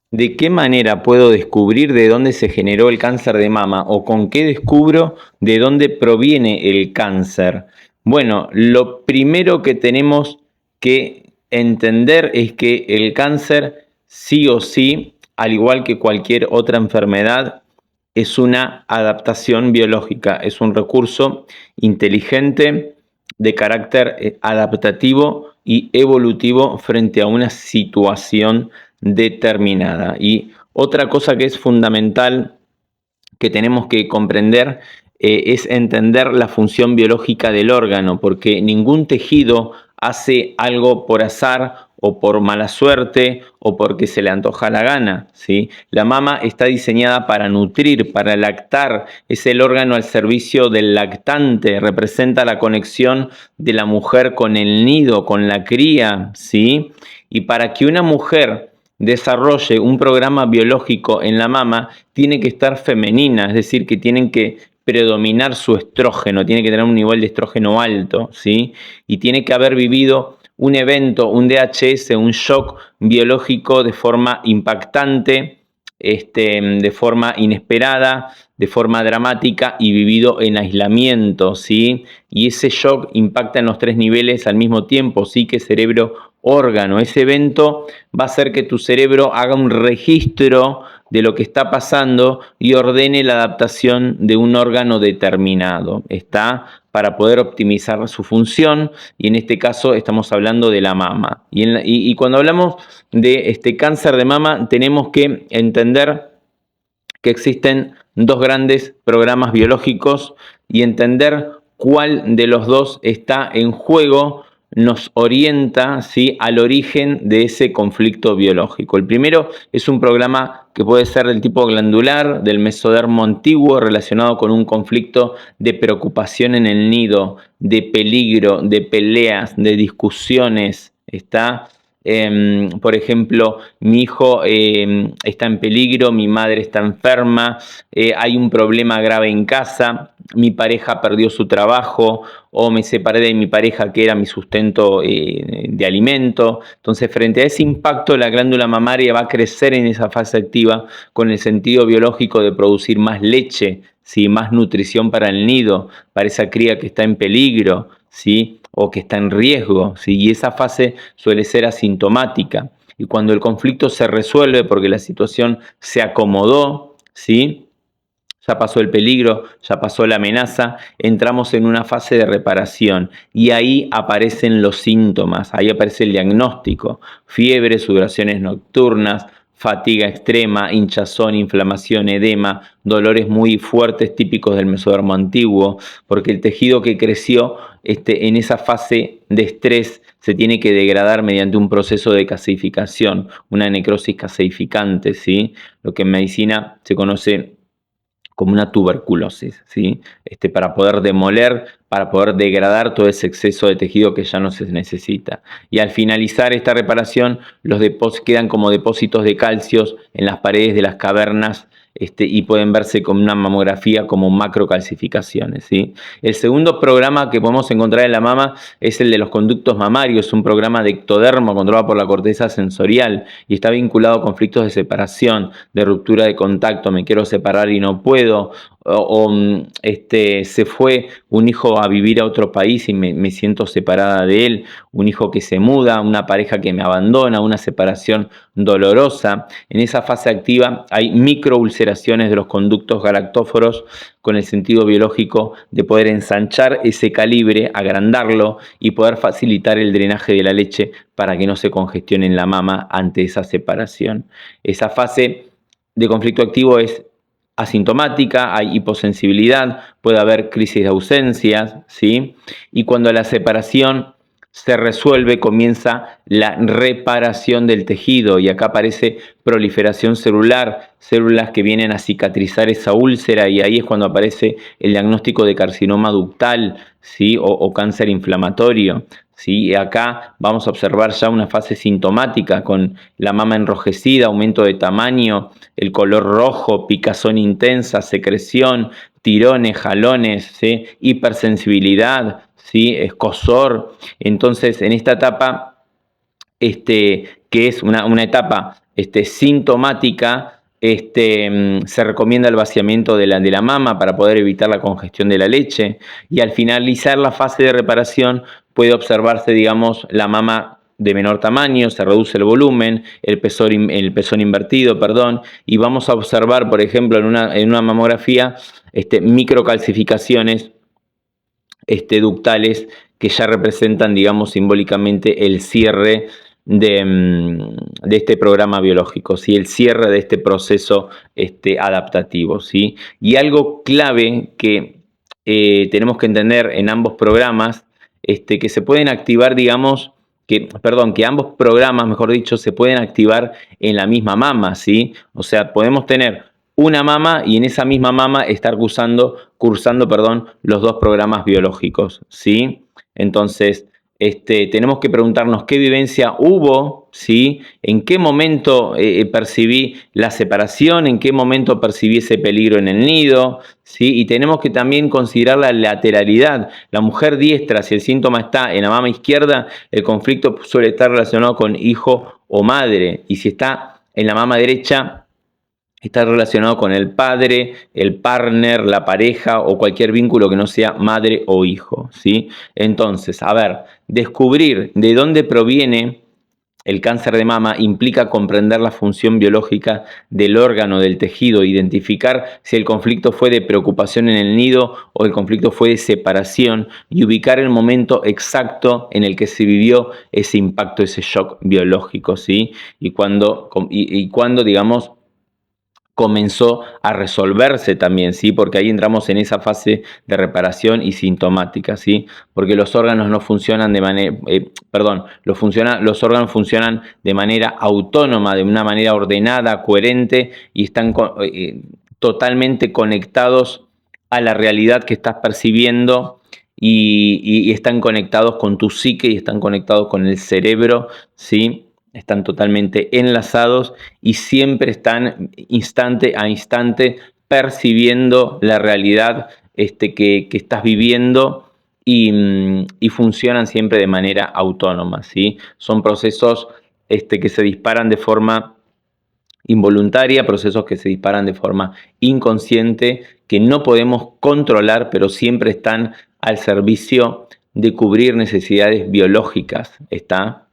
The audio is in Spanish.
¿De qué manera puedo descubrir de dónde se generó el cáncer de mama o con qué descubro de dónde proviene el cáncer? Bueno, lo primero que tenemos que entender es que el cáncer sí o sí, al igual que cualquier otra enfermedad, es una adaptación biológica, es un recurso inteligente de carácter adaptativo y evolutivo frente a una situación determinada. Y otra cosa que es fundamental que tenemos que comprender es entender la función biológica del órgano, porque ningún tejido hace algo por azar o por mala suerte o porque se le antoja la gana, ¿sí? La mama está diseñada para nutrir, para lactar, es el órgano al servicio del lactante, representa la conexión de la mujer con el nido, con la cría, ¿sí? Y para que una mujer desarrolle un programa biológico en la mama, tiene que estar femenina, es decir, que tienen que predominar su estrógeno, tiene que tener un nivel de estrógeno alto, ¿sí? Y tiene que haber vivido un evento, un DHS, un shock biológico de forma impactante, de forma inesperada, de forma dramática y vivido en aislamiento, ¿sí? Y ese shock impacta en los tres niveles al mismo tiempo, psique, cerebro, órgano. Ese evento va a hacer que tu cerebro haga un registro de lo que está pasando y ordene la adaptación de un órgano determinado. Está para poder optimizar su función y en este caso estamos hablando de la mama. Y cuando hablamos de este cáncer de mama tenemos que entender que existen dos grandes programas biológicos y entender cuál de los dos está en juego nos orienta, ¿sí?, al origen de ese conflicto biológico. El primero es un programa que puede ser del tipo glandular, del mesodermo antiguo, relacionado con un conflicto de preocupación en el nido, de peligro, de peleas, de discusiones. Está por ejemplo, mi hijo está en peligro, mi madre está enferma, hay un problema grave en casa, mi pareja perdió su trabajo o me separé de mi pareja que era mi sustento de alimento. Entonces, frente a ese impacto, la glándula mamaria va a crecer en esa fase activa con el sentido biológico de producir más leche, ¿sí?, más nutrición para el nido, para esa cría que está en peligro, ¿sí?, o que está en riesgo, ¿sí? Y esa fase suele ser asintomática. Y cuando el conflicto se resuelve porque la situación se acomodó, ¿sí?, ya pasó el peligro, ya pasó la amenaza, entramos en una fase de reparación y ahí aparecen los síntomas, ahí aparece el diagnóstico: fiebre, sudoraciones nocturnas, fatiga extrema, hinchazón, inflamación, edema, dolores muy fuertes típicos del mesodermo antiguo, porque el tejido que creció en esa fase de estrés se tiene que degradar mediante un proceso de caseificación, una necrosis caseificante, ¿sí?, lo que en medicina se conoce como una tuberculosis, ¿sí? Para poder demoler, para poder degradar todo ese exceso de tejido que ya no se necesita. Y al finalizar esta reparación, los quedan como depósitos de calcios en las paredes de las cavernas, y pueden verse con una mamografía como macrocalcificaciones, ¿sí? El segundo programa que podemos encontrar en la mama es el de los conductos mamarios, un programa de ectodermo controlado por la corteza sensorial y está vinculado a conflictos de separación, de ruptura de contacto, me quiero separar y no puedo, se fue un hijo a vivir a otro país y me siento separada de él, un hijo que se muda, una pareja que me abandona, una separación dolorosa. En esa fase activa hay microulceraciones de los conductos galactóforos con el sentido biológico de poder ensanchar ese calibre, agrandarlo y poder facilitar el drenaje de la leche para que no se congestione en la mama ante esa separación. Esa fase de conflicto activo es asintomática, hay hiposensibilidad, puede haber crisis de ausencias, ¿sí? Y cuando la separación se resuelve, comienza la reparación del tejido y acá aparece proliferación celular, células que vienen a cicatrizar esa úlcera y ahí es cuando aparece el diagnóstico de carcinoma ductal, ¿sí?, o cáncer inflamatorio. ¿Sí? Acá vamos a observar ya una fase sintomática con la mama enrojecida, aumento de tamaño, el color rojo, picazón intensa, secreción, tirones, jalones, ¿sí?, hipersensibilidad, ¿sí?, escozor. Entonces, en esta etapa, que es una etapa sintomática, se recomienda el vaciamiento de la mama para poder evitar la congestión de la leche, y al finalizar la fase de reparación puede observarse, digamos, la mama de menor tamaño, se reduce el volumen, el pezón invertido, perdón, y vamos a observar, por ejemplo, en una mamografía, microcalcificaciones ductales que ya representan, digamos, simbólicamente el cierre de este programa biológico, ¿sí? El cierre de este proceso adaptativo, ¿sí? Y algo clave que tenemos que entender en ambos programas, que se pueden activar, digamos, que ambos programas, mejor dicho, se pueden activar en la misma mama, ¿sí? O sea, podemos tener una mama y en esa misma mama estar cursando, los dos programas biológicos, ¿sí? Entonces, tenemos que preguntarnos qué vivencia hubo, ¿sí? En qué momento percibí la separación, en qué momento percibí ese peligro en el nido, ¿sí? Y tenemos que también considerar la lateralidad. La mujer diestra, si el síntoma está en la mama izquierda, el conflicto suele estar relacionado con hijo o madre, y si está en la mama derecha, está relacionado con el padre, el partner, la pareja o cualquier vínculo que no sea madre o hijo, ¿sí? Entonces, a ver, descubrir de dónde proviene el cáncer de mama implica comprender la función biológica del órgano, del tejido, identificar si el conflicto fue de preocupación en el nido o el conflicto fue de separación, y ubicar el momento exacto en el que se vivió ese impacto, ese shock biológico, ¿sí? Y cuando, digamos, comenzó a resolverse también, ¿sí? Porque ahí entramos en esa fase de reparación y sintomática, ¿sí? Porque los órganos no funcionan de manera, los órganos funcionan de manera autónoma, de una manera ordenada, coherente, y están totalmente conectados a la realidad que estás percibiendo, y están conectados con tu psique y están conectados con el cerebro, ¿sí? Están totalmente enlazados y siempre están instante a instante percibiendo la realidad que estás viviendo, y funcionan siempre de manera autónoma, ¿sí? Son procesos que se disparan de forma involuntaria, procesos que se disparan de forma inconsciente, que no podemos controlar, pero siempre están al servicio de cubrir necesidades biológicas, ¿está?